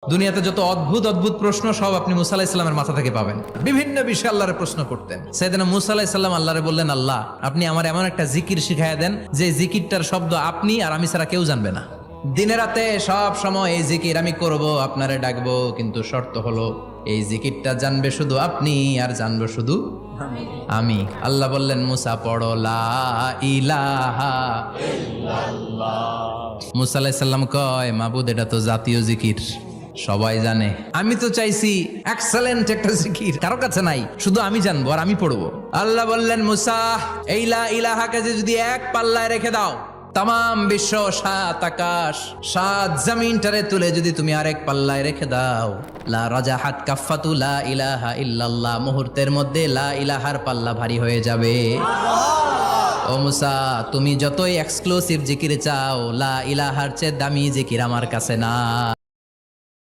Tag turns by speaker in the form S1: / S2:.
S1: দুনিয়াতে যত অদ্ভুত অদ্ভুত প্রশ্ন সব আপনি মুসা আলাইহিস সালামের মাথা থেকে পাবেন। বিভিন্ন বিষয়ে আল্লাহরে প্রশ্ন করতেন। সাইয়েদনা মুসা আলাইহিস সালাম আল্লাহরে বললেন, আল্লাহ আপনি আমার এমন একটা জিকির শিখাইয়া দেন যে জিকিরটার শব্দ আপনি আর আমি ছাড়া কেউ জানবে না। দিনে রাতে সব সময় এই জিকির আমি করব, আপনারে ডাকবো, কিন্তু শর্ত হলো এই জিকিরটা জানবে শুধু আপনি আর জানবো শুধু আমি। আল্লাহ বললেন, মুসা পড়ো লা ইলাহা ইল্লাল্লাহ। মুসা আলাইহিস সালাম কয়, মাবুদ এটা তো জাতীয় জিকির, সবাই জানে। আমি তো চাইছি এক্সেলেন্ট একটা জিকির, কারো কাছে নাই, শুধু আমি জানবো আর আমি পড়বো। আল্লাহ বললেন, মুসা এই লা ইলাহাকে যদি এক পাল্লায় রেখে দাও, তাম বিশ্ব, সাত আকাশ, সাত জমিনটারে তুলে যদি তুমি আরেক পাল্লায় রেখে দাও, লা রাজাহাত কাফাতু লা ইলাহা ইল্লাল্লাহ, মুহূর্তের মধ্যে লা ইলাহার পাল্লা ভারী হয়ে যাবে। ও মুসা, তুমি যতই এক্সক্লুসিভ জিকির চাও, লা ইলাহার চেয়ে দামি জিকির আমার কাছে না।